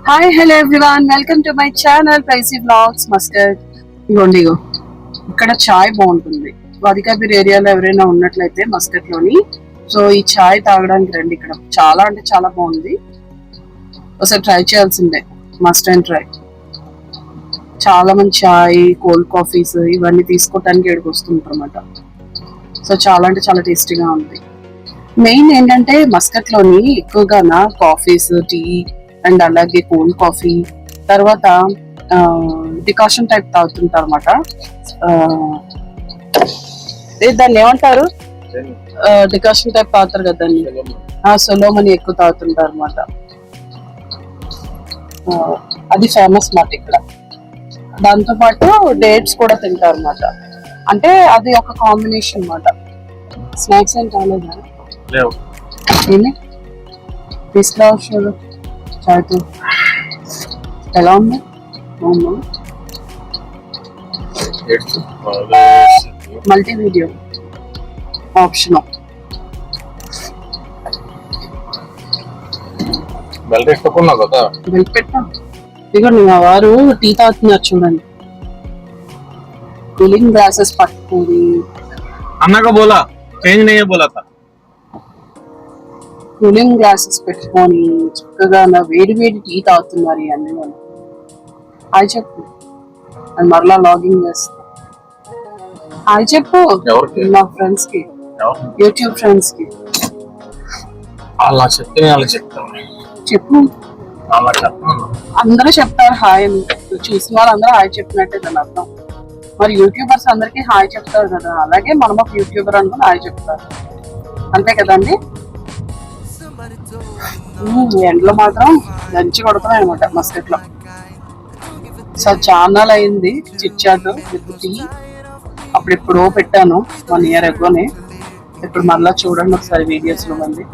Hi hello everyone, welcome to my channel pricey vlogs mustard. ఇగోండి ఇక్కడ చాయ్ బాగుంటుంది. వాదికాపూర్ ఏరియాలో ఎవరైనా ఉన్నట్లయితే మస్కట్ లోని, సో ఈ చాయ్ తాగడానికి రండి. ఇక్కడ చాలా అంటే చాలా బాగుంది. ఒకసారి ట్రై చేయాల్సిందే, మస్ట్ అండ్ ట్రై. చాలా మంది చాయ్, కోల్డ్ కాఫీస్ ఇవన్నీ తీసుకోవటానికి ఇక్కడికి వస్తుంటారు అన్నమాట. సో చాలా అంటే చాలా టేస్టీగా ఉంది. మెయిన్ ఏంటంటే మస్కట్ లోని ఎక్కువగా కాఫీస్, టీ అండ్ అలాగే కోల్డ్ కాఫీ, తర్వాత డికాషన్ టైప్ తాగుతుంటారు అనమాట. దాన్ని ఏమంటారు, డికాషన్ టైప్ తాగుతారు కదా దాన్ని, సొలోమని ఎక్కువ తాగుతుంటారు అనమాట. అది ఫేమస్ మాట ఇక్కడ. దాంతో పాటు డేట్స్ కూడా తింటారు అనమాట. అంటే అది ఒక కాంబినేషన్ అన్నమాట. స్నాక్స్ ఏం కాలేదా? ఏమి తీసుకురావచ్చు చాయ్తో. ఎలా ఉంది? Multi video option. బెల్ పెట్టా. ఇదిగోండి మా వారు టీ తాగుతున్నారు చూడండి. కూలింగ్ గ్లాసెస్ పట్టుకొని అన్నగా బోలా చేంజ్ నయ్యే బోలా తా. కూలింగ్ గ్లాసెస్ పెట్టుకొని చక్కగా వేడి వేడి టీ తాగుతున్నారు అన్ని వాళ్ళు. హాయ్ చెప్పు, అది మరలా లాగింగ్ చేస్తా. హాయ్ చెప్పు మా ఫ్రెండ్స్ కి, యూట్యూబ్ ఫ్రెండ్స్ కి. అలా చెప్పు, అందరూ చెప్తారు హాయ్. చూసిన వాళ్ళందరూ హాయ్ చెప్పినట్టే దాని అర్థం. మరి యూట్యూబర్స్ అందరికి హాయ్ చెప్తారు కదా, అలాగే మనం ఒక యూట్యూబర్ అనుకుని హాయ్ చెప్తారు, అంతే కదండి. ఎండలో మాత్రం దంచి కొడుతున్నాయి అనమాట మస్కట్ లో. సో ఛానల్ అయింది చిట్ చాట్ విత్ టీ. అప్పుడెప్పుడో పెట్టాను 1 year agoనే. ఇప్పుడు మళ్ళా చూడండి ఒకసారి వీడియోస్ లో మంది.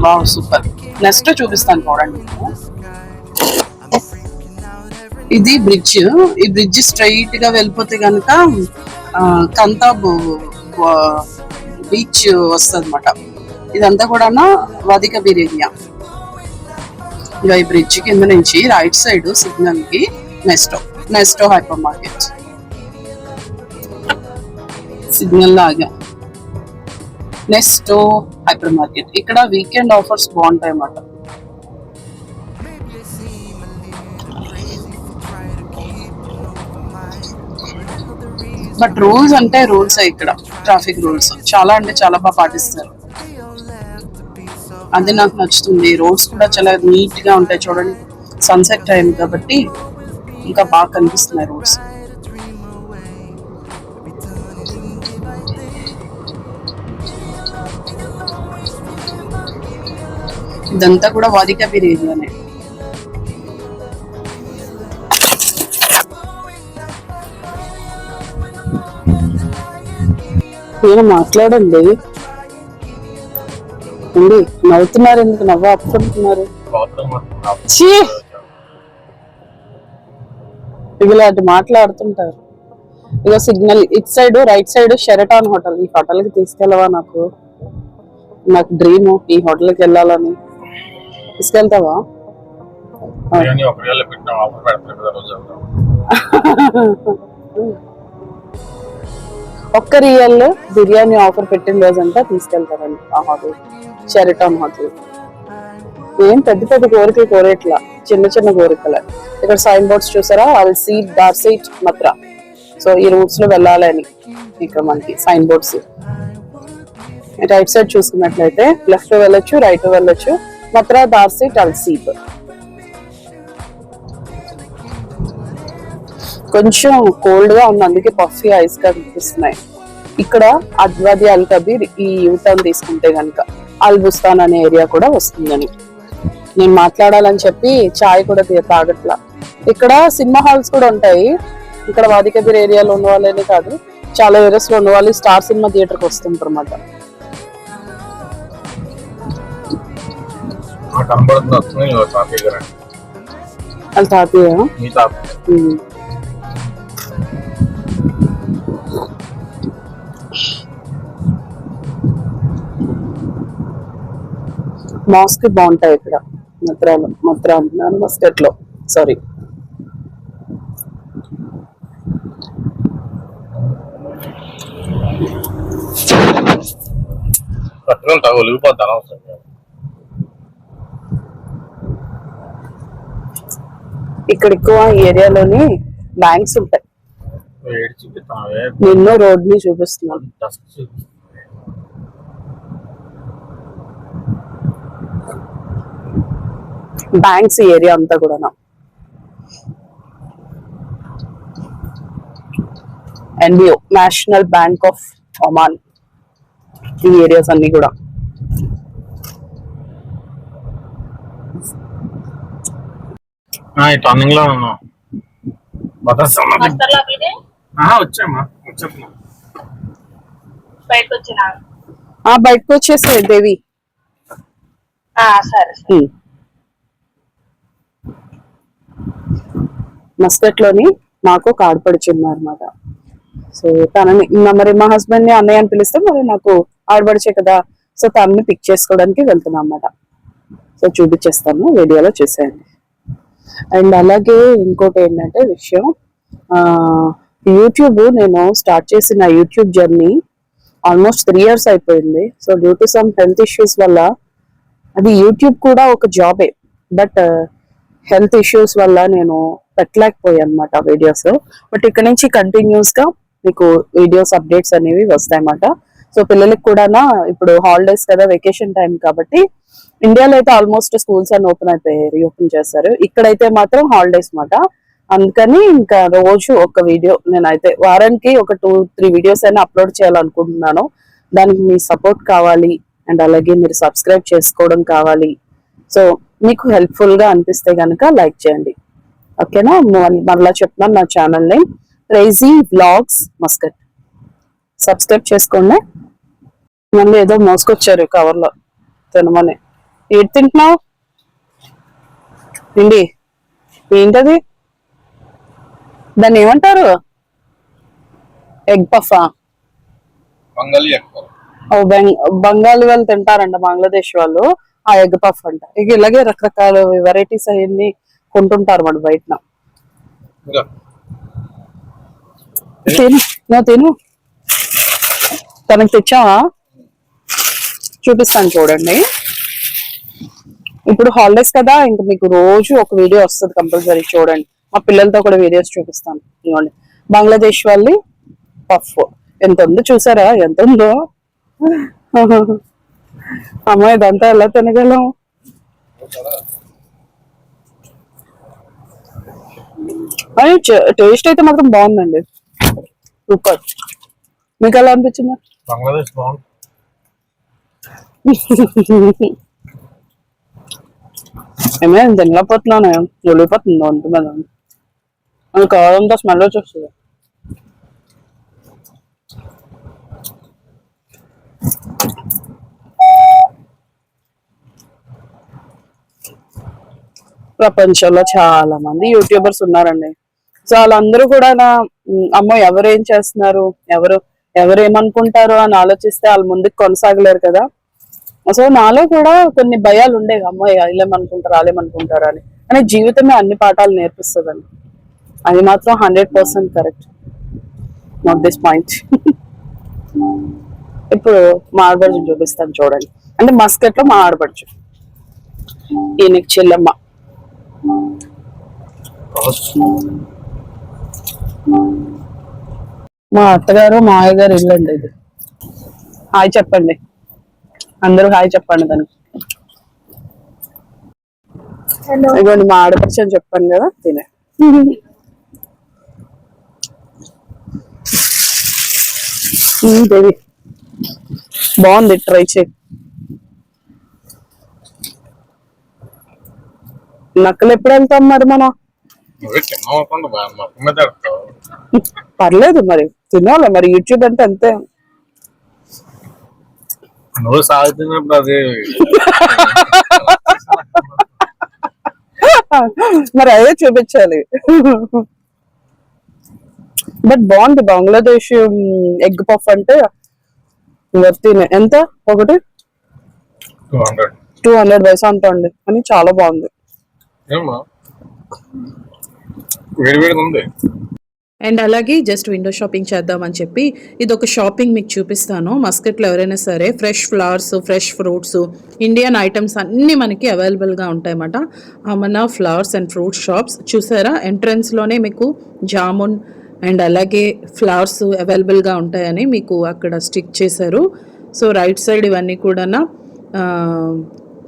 Wow super. నెక్స్ట్ చూపిస్తాను చూడండి. ఇది బ్రిడ్జ్. ఈ బ్రిడ్జ్ స్ట్రైట్ గా వెళ్ళిపోతే కనుక కంతాబు బీచ్ వస్తుంది అనమాట. ఇదంతా కూడా వాదికాపూర్ ఏరియా. ఇక ఈ బ్రిడ్జ్ కింద నుంచి రైట్ సైడ్ సిగ్నల్ కి నెస్టో హైపర్ మార్కెట్. సిగ్నల్ లాగా నెస్టో హైపర్ మార్కెట్. ఇక్కడ వీకెండ్ ఆఫర్స్ బాగుంటాయి అన్నమాట. బట్ రూల్స్ అంటే రూల్స్ ఇక్కడ ట్రాఫిక్ రూల్స్ చాలా అంటే చాలా బాగా పాటిస్తారు. అది నాకు నచ్చుతుంది. రోడ్స్ కూడా చాలా నీట్ గా ఉంటాయి చూడండి. సన్సెట్ టైం కాబట్టి ఇంకా బాగా కనిపిస్తున్నాయి రోడ్స్. ఇదంతా కూడా వాదికాపూర్ ఏరియానే. నేను మాట్లాడండి. నవ్వుతున్నారు ఎందుకు? ఆపుకుంటున్నారు. ఇలాంటి మాట్లాడుతుంటారు. ఇక signal it side right side Sheraton hotel. ఈ హోటల్ కి తీసుకెళ్ళవా? నాకు డ్రీమ్ ఈ హోటల్ కి వెళ్ళాలని. తీసుకెళ్తావా? ఒక్క రియల్ బిర్యానీ ఆఫర్ పెట్టిన రోజంతా తీసుకెళ్తారండి ఆ హోటల్, షెరటాన్ హోటల్. ఏం పెద్ద పెద్ద కోరికలు కోరేట్లా, చిన్న చిన్న కోరికలే. ఇక్కడ సైన్ బోర్డ్స్ చూసారా? అల్సీట్, దార్సీట్, మత్రా. సో ఈ రూట్స్ లో వెళ్ళాలని ఇక్కడ మనకి సైన్ బోర్డ్స్. రైట్ సైడ్ చూసుకున్నట్లయితే లెఫ్ట్ వెళ్ళొచ్చు, రైట్ వెళ్ళొచ్చు. మత్రా, దార్సీట్, అల్సీట్. కొంచెం కోల్డ్ గా ఉంది, అందుకే పఫీ ఐస్ గా కనిపిస్తున్నాయి. ఇక్కడ అద్వాది అల్ కబీర్ ఈ యూటర్న్ తీసుకుంటే కనుక అల్ బుస్తాన్ అనే ఏరియా కూడా వస్తుందని. నేను మాట్లాడాలని చెప్పి చాయ్ కూడా తాగట్లా. ఇక్కడ సినిమా హాల్స్ కూడా ఉంటాయి. ఇక్కడ వాదికబీర్ ఏరియాలో ఉన్న వాళ్ళనే కాదు, చాలా ఏరియాస్ లో ఉన్న వాళ్ళు స్టార్ సినిమా థియేటర్ కి వస్తుంటారు అన్నమాట. వాళ్ళ తాతయ్య మాస్క్ బాగుంటాయి ఇక్కడ మస్కట్ లో. సారీ, ఇక్కడ ఎక్కువ ఈ ఏరియాలోని బ్యాంక్స్ ఉంటాయి. నిన్న రోడ్ ని చూపిస్తున్నాను. బ్యాంక్స్ ఏరియా అంతా కూడా NBO, national bank of Oman, ఈ ఏరియాస్ అన్ని కూడా. టర్నింగ్ లో ఉన్నాం. బయటకు వచ్చేసే దేవి. సరే, మస్కట్ లోని నాకు ఒక ఆడపడుచు అన్నమాట. సో తనని మరి మా హస్బెండ్ ని అన్నయ్య అని పిలిస్తే మరి నాకు ఆడపడిచే కదా, సో తనని పిక్ చేసుకోవడానికి వెళ్తున్నా అన్నమాట. సో చూపించేస్తాను, వీడియోలో చూసేయండి. అండ్ అలాగే ఇంకోటి ఏంటంటే విషయం, యూట్యూబ్ నేను స్టార్ట్ చేసిన యూట్యూబ్ జర్నీ ఆల్మోస్ట్ 3 years అయిపోయింది. So due to some health issues వల్ల, అది యూట్యూబ్ కూడా ఒక జాబే, బట్ హెల్త్ ఇష్యూస్ వల్ల నేను పెట్టలేకపోయాను అనమాట వీడియోస్. బట్ ఇక్కడ నుంచి కంటిన్యూస్ గా మీకు వీడియోస్ అప్డేట్స్ అనేవి వస్తాయి అన్నమాట. సో పిల్లలకి కూడా ఇప్పుడు హాలిడేస్ కదా, వెకేషన్ టైం కాబట్టి ఇండియాలో అయితే ఆల్మోస్ట్ స్కూల్స్ అన్ని ఓపెన్ అయిపోయాయి, రీఓపెన్ చేస్తారు. ఇక్కడైతే మాత్రం హాలిడేస్ మాట. అందుకని ఇంకా రోజు ఒక వీడియో, నేనైతే వారానికి ఒక 2-3 వీడియోస్ అయినా అప్లోడ్ చేయాలనుకుంటున్నాను. దానికి మీ సపోర్ట్ కావాలి, అండ్ అలాగే మీరు సబ్స్క్రైబ్ చేసుకోవడం కావాలి. సో మీకు హెల్ప్ఫుల్ గా అనిపిస్తే కనుక లైక్ చేయండి, ఓకేనా? మరలా చెప్తున్నాను, నా channel name crazy vlogs Muscat. Subscribe చేసుకోండి. మళ్ళీ ఏదో మోసుకొచ్చారు కవర్ లో తినమని. ఏది తింటున్నావు తిండి? ఏంటది? దాన్ని ఏమంటారు? ఎగ్ పఫా? బంగాళీ వాళ్ళు తింటారంట, బంగ్లాదేశ్ వాళ్ళు ఆ ఎగ్ పఫ్ అంట. ఇక ఇలాగే రకరకాల వెరైటీస్ అవన్నీ కొంటుంటారు మన బయట. తిను, తనకు తెచ్చావా? చూపిస్తాను చూడండి. ఇప్పుడు హాలిడేస్ కదా, ఇంక మీకు రోజు ఒక వీడియో వస్తుంది కంపల్సరీ, చూడండి. మా పిల్లలతో కూడా వీడియోస్ చూపిస్తాను. ఇవ్వండి, బంగ్లాదేశ్ వాళ్ళి పఫ్ ఎంత ఉందో చూసారా? ఎంత ఉందో అమ్మ, ఇదంతా ఎలా తినగలం? అని టేస్ట్ అయితే మాత్రం బాగుందండి, సూపర్. మీకు ఎలా అనిపించింది? బంగ్లాదేశ్ బాగుంది. ఏమైనా తినలేకపోతున్నాను, వెళ్ళిపోతుంది వంట మీద. అది కావాలంతా స్మెల్ వచ్చేస్తుంది. ప్రపంచంలో చాలా మంది యూట్యూబర్స్ ఉన్నారండి. సో వాళ్ళందరూ కూడా అమ్మో ఎవరేం చేస్తున్నారు, ఎవరేమనుకుంటారు అని ఆలోచిస్తే వాళ్ళు ముందుకు కొనసాగలేరు కదా. సో నాలో కూడా కొన్ని భయాలు ఉండేవి, అమ్మో వీళ్ళేమనుకుంటారు వాళ్ళేమనుకుంటారు అని. కానీ జీవితమే అన్ని పాఠాలు నేర్పిస్తుందండి, అది మాత్రం 100% కరెక్ట్. Not this point. ఇప్పుడు మా ఆడపడుచు చూపిస్తాను చూడండి. అంటే మస్కట్ లో మా ఆడపడుచు, ఈయనకి చెల్లెమ్మ. మా అత్తగారు మావయ్య గారు ఇల్లు అండి ఇది. హాయ్ చెప్పండి, అందరూ హాయ్ చెప్పండి దానికి. ఇదిగోండి మా ఆడపడుచు అని చెప్పాను కదా, తినే. దేవి బాగుంది, ట్రై చేయి. నక్కలు ఎప్పుడు వెళ్తాం మరి మనం? నువ్వే తిన్నావకుండా మొత్తం మీద పెడతావు. పర్లేదు మరి తినాలి మరి, యూట్యూబ్ అంటే అంతే. నువ్వు సాగుతున్నప్పుడు అది మరి అదే చూపించాలి. బట్ బాగుంది బంగ్లాదేశ్ ఎగ్ పఫ్ అంటే వర్తీనే. ఎంత ఒకటి? 200. 200 పైసా అంటా అండి, అని చాలా బాగుంది. ఏమో వేడి వేడిగా ఉంది. అండ్ అలాగే జస్ట్ విండో షాపింగ్ చేద్దామని చెప్పి ఇది ఒక షాపింగ్ మీకు చూపిస్తాను. మస్కట్లో ఎవరైనా సరే fresh flowers, fresh fruits, Indian items అన్నీ మనకి అవైలబుల్గా ఉంటాయన్నమాట. అమనా ఫ్లవర్స్ అండ్ ఫ్రూట్ షాప్స్ చూసారా, ఎంట్రన్స్లోనే మీకు జామున్ అండ్ అలాగే ఫ్లవర్స్ అవైలబుల్గా ఉంటాయని మీకు అక్కడ స్టిక్ చేశారు. సో రైట్ సైడ్ ఇవన్నీ కూడా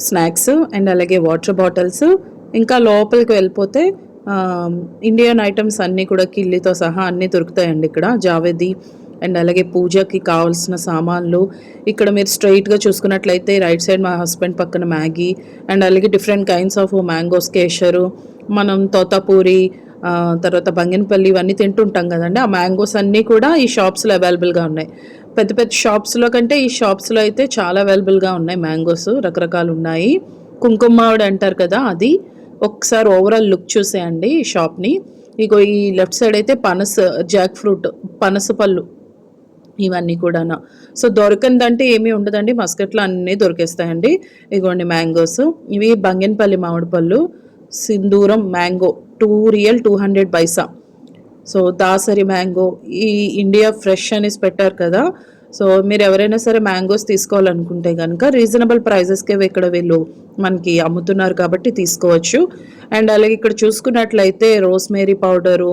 స్నాక్స్ అండ్ అలాగే వాటర్ బాటిల్స్. ఇంకా లోపలికి వెళ్ళిపోతే ఇండియన్ ఐటమ్స్ అన్నీ కూడా కిల్లితో సహా అన్నీ దొరుకుతాయండి ఇక్కడ. జావేది అండ్ అలాగే పూజకి కావాల్సిన సామాన్లు. ఇక్కడ మీరు స్ట్రైట్గా చూసుకున్నట్లయితే రైట్ సైడ్ మా హస్బెండ్ పక్కన మ్యాగీ అండ్ అలాగే డిఫరెంట్ కైండ్స్ ఆఫ్ మ్యాంగోస్, కేషరు, మనం తోతాపూరి, తర్వాత బంగినపల్లి ఇవన్నీ తింటుంటాం కదండి. ఆ మ్యాంగోస్ అన్నీ కూడా ఈ షాప్స్లో అవైలబుల్గా ఉన్నాయి. పెద్ద పెద్ద షాప్స్లో కంటే ఈ షాప్స్లో అయితే చాలా అవైలబుల్గా ఉన్నాయి. మ్యాంగోస్ రకరకాలు ఉన్నాయి. కుంకుమ మామిడి అంటారు కదా, అది ఒకసారి ఓవరాల్ లుక్ చూసేయండి ఈ షాప్ని. ఇగో ఈ లెఫ్ట్ సైడ్ అయితే పనస, జాక్ ఫ్రూట్, పనస పళ్ళు ఇవన్నీ కూడా. సో దొరకందంటే ఏమీ ఉండదండి, మస్కట్లో అన్నీ దొరికేస్తాయండి. ఇగోండి మ్యాంగోస్, ఇవి బంగినపల్లి మామిడి పళ్ళు, సింధూరం మ్యాంగో 2 రియల్ 200 పైసా. సో దాసరి మ్యాంగో, ఈ ఇండియా ఫ్రెష్ అనేసి పెట్టారు కదా. సో మీరు ఎవరైనా సరే మ్యాంగోస్ తీసుకోవాలనుకుంటే కనుక రీజనబుల్ ప్రైజెస్కే ఇక్కడ వీళ్ళు మనకి అమ్ముతున్నారు కాబట్టి తీసుకోవచ్చు. అండ్ అలాగే ఇక్కడ చూసుకున్నట్లయితే రోస్మేరీ పౌడరు,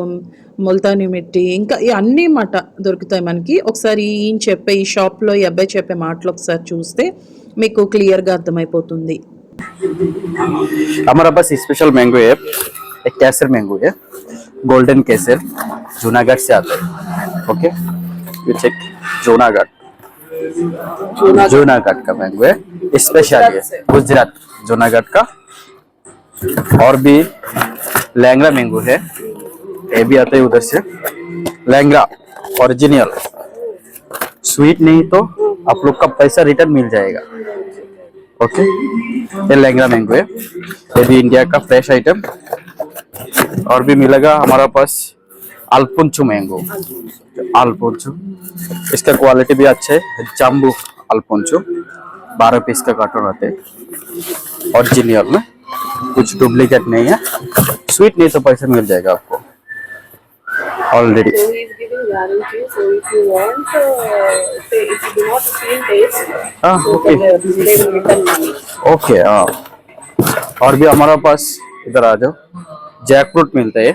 ముల్తానీ మిట్టి, ఇంకా అన్నీ మాట దొరుకుతాయి మనకి. ఒకసారి ఈయన చెప్పే, ఈ షాప్లో ఈ అబ్బాయి చెప్పే మాటలు ఒకసారి చూస్తే మీకు క్లియర్గా అర్థమైపోతుంది. हमारा पास स्पेशल मैंगो है, एक केसर मैंगो है, गोल्डन केसर, जूनागढ़ से आता है. ओके, यू चेक जूनागढ़ का मैंगो है, स्पेशल है, गुजरात जूनागढ़ का. और भी लैंगड़ा मैंगो है, ये भी आता है उधर से. लैंगड़ा ओरिजिनल, स्वीट नहीं तो आप लोग का पैसा रिटर्न मिल जाएगा. ओके, ये लैंगड़ा मैंगो है, ये भी इंडिया का फ्रेश आइटम. और भी मिलेगा हमारा पास अल्पुंचू मैंगो, अल्पुंचू, इसका क्वालिटी भी अच्छा है. जाम्बू अल्पुंचू 12 पीस का कार्टून आते हैं ओरिजिनल में, कुछ डुप्लीकेट नहीं है. स्वीट नहीं तो पैसा मिल जाएगा आपको already. So he is giving guarantee. So if you want, say if you do not feel taste, so okay they will return money. Okay. हाँ, और भी हमारा पास इधर आ जाओ, जैक फ्रूट मिलता है.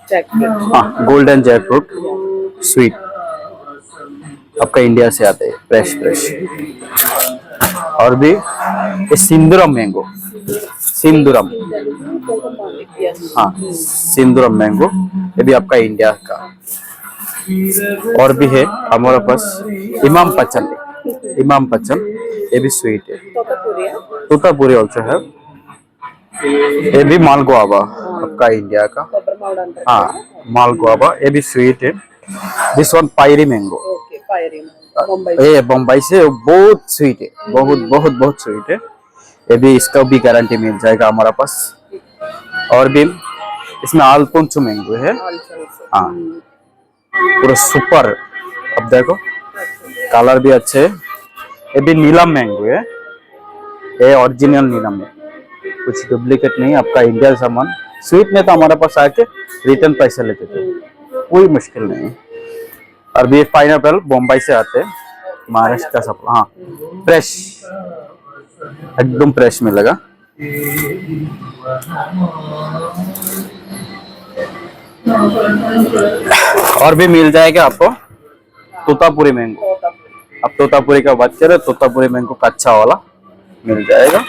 Jackfruit. हाँ, गोल्डन जैक फ्रूट स्वीट, आपका इंडिया से आते हैं, फ्रेश फ्रेश. और भी ये सिंदूरम मैंगो, सिंदूरम, Yes. हाँ सिंदूरम मैंगो, ये भी आपका इंडिया का. और भी है हमारे पास इमाम पचन, इमाम पचन, ये भी स्वीट है. Totapuri. तोतापुरी ऑल्सो है, ये भी मालगोआवा आपका इंडिया का. Totapuri अंदर. हाँ, मालगोआवा, ये भी स्वीट है. दिस वन पायरी mango, Okay, fire in Mumbai. ये बम्बई से, बहुत स्वीट है, बहुत बहुत बहुत स्वीट है. ये भी, इसका भी गारंटी मिल जाएगा हमारा पास. और भी इसमें अल्पुंचू मैंगो है. Also. हाँ, पूरा सुपर. अब देखो कलर भी अच्छे है. ये भी नीलम मैंगो है, ये ओरिजिनल नीलम है, कुछ डुप्लीकेट नहीं, आपका इंडिया सामान. स्वीट में तो हमारे पास आके रिटर्न पैसे लेते थे, कोई मुश्किल नहीं. और भी पाइनएप्पल बम्बई से आते हैं, महाराष्ट्र का सब. हाँ, फ्रेश, एकदम फ्रेश मिलेगा. और भी मिल जाएगा आपको तोतापुरी मैंगो. अब तोतापुरी का बात करें, तोतापुरी मैंगो कच्चा वाला मिल जाएगा.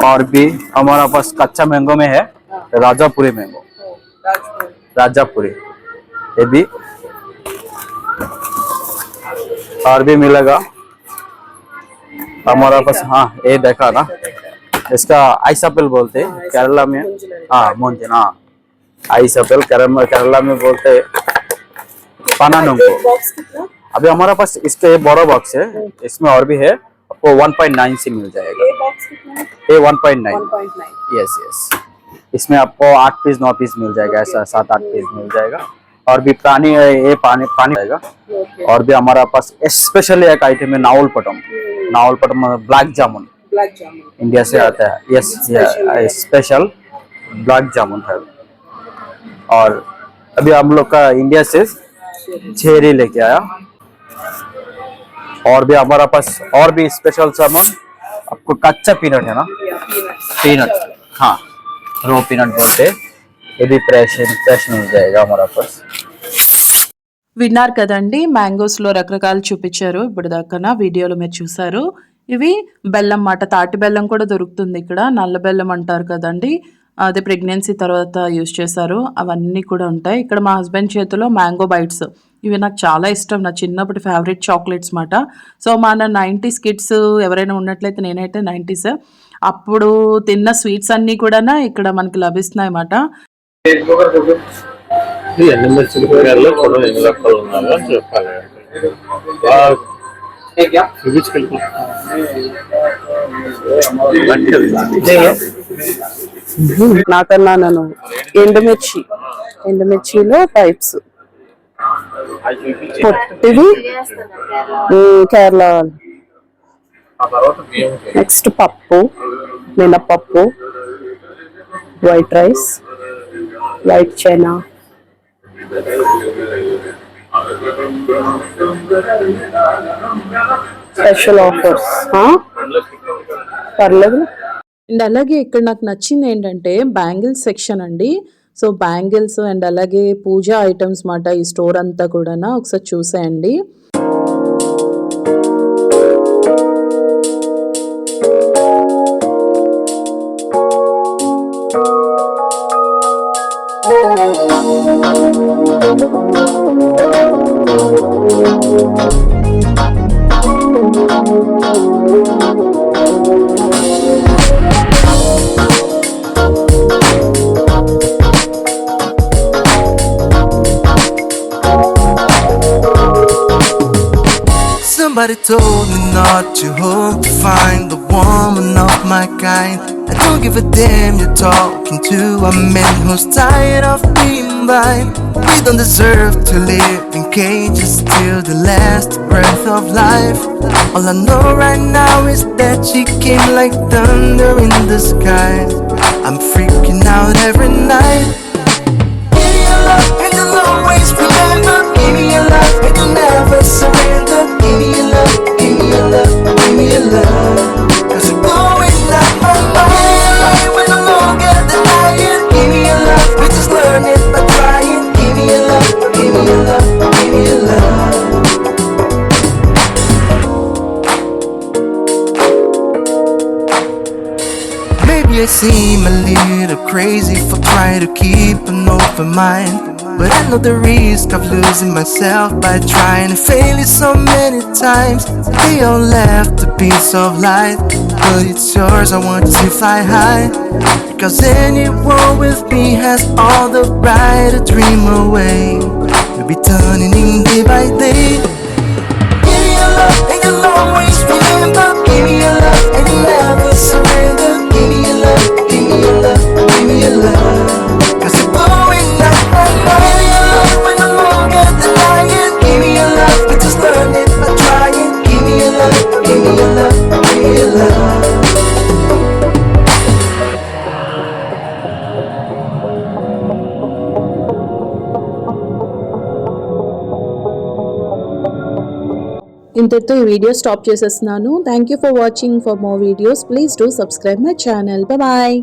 और भी हमारा पास कच्चा मैंगो में है राजापुरी मैंगो, राजापुरी, ये भी. और भी मिलेगा हमारा पास. हाँ, ये देखा ना, इसका आइस एप्पल बोलते हैं केरला में। हाँ मोंजिन, हाँ आइस एप्पल केरला में बोलते हैं पानानुंगो। बॉक्स कितना? अभी हमारा पास इसका ये बड़ा बॉक्स है, इसमें और भी है, आपको 1.9 से मिल जाएगा। ये बॉक्स कितना है? ये 1.9। 1.9। यस यस, इसमें आपको 8 पीस 9 पीस मिल जाएगा, ऐसा 7-8 पीस मिल जाएगा। और भी पानी है, ये पानी आएगा। ओके। और भी हमारा पास स्पेशली एक आइटम है नावल पटम ब्लैक जामुन, ब्लैक जामुन इंडिया से आता है। यस, स्पेशल ब्लैक जामुन है। और अभी हम लोग का इंडिया से चेरी लेके आया। और भी हमारा पास और भी स्पेशल सामान, आपको कच्चा पीनट है ना, पीनट, हाँ रो पीनट बोलते हैं, ये भी फ्रेश मिल जाएगा हमारा पास। విన్నారు కదండి, మ్యాంగోస్లో రకరకాలు చూపించారు ఇప్పుడు దాకా వీడియోలో మీరు చూసారు. ఇవి బెల్లం మాట, తాటి బెల్లం కూడా దొరుకుతుంది ఇక్కడ, నల్ల బెల్లం అంటారు కదండి, అదే ప్రెగ్నెన్సీ తర్వాత యూజ్ చేశారు, అవన్నీ కూడా ఉంటాయి ఇక్కడ. మా హస్బెండ్ చేతిలో మ్యాంగో బైట్స్, ఇవి నాకు చాలా ఇష్టం, నా చిన్నప్పటి ఫేవరెట్ చాక్లెట్స్ మాట. సో మన 90s కిడ్స్ ఎవరైనా ఉన్నట్లయితే, నేనైతే 90s, అప్పుడు తిన్న స్వీట్స్ అన్నీ కూడా ఇక్కడ మనకి లభిస్తున్నాయి అన్నమాట. ఈ ఎన్ని చిలుకూరగాయల్లో కూడా ఎన్ని రకాలు ఉన్నాయో అని చెప్పాలి. నాకన్నా నన్ను ఎండుమిర్చిలో టైప్స్, పొట్టిది కేరళ. ఆ తర్వాత బియ్యం నెక్స్ట్ పప్పు, మినపప్పు, white rice, white China, special offers. పర్లేదు. అండ్ అలాగే ఇక్కడ నాకు నచ్చింది ఏంటంటే బ్యాంగిల్స్ సెక్షన్ అండి. సో బ్యాంగిల్స్ అండ్ అలాగే పూజా ఐటమ్స్ మాట, ఈ స్టోర్ అంతా కూడా ఒకసారి చూసేయండి. Somebody told me not to hope to find the woman of my kind. I don't give a damn you're talking to a man who's tired of being blind. We don't deserve to live in cages till the last breath of life. All I know right now is that she came like thunder in the sky. I'm freaking out every night. Give me your love and you'll always remember. Give me your love and you'll never surrender. Give me your love, give me your love, give me your love. 'Cause you're going out my mind when I look at the lion. Give me your love, we just learn it by trying. Give me your love, give me your love, give me your love. Maybe I seem a little crazy for trying to keep an open mind, but I know the risk of losing myself by trying to fail it so many times. They all left a piece of light, but it's yours, I want to fly high. Because anyone with me has all the right to dream away. We'll be turning in day by day. Give me your love and you'll always remember. Give me your love and you'll never surrender. Give me your love, give me your love, give me your love. 'Cause you're blowing up my mind when I look at the lion. Give me your love, we just learn it by trying. Give me your love, give me your love, give me your love. ఇంతటితో ఈ video stop చేసేస్తున్నాను. Thank you for watching. For more videos please do subscribe my channel. Bye.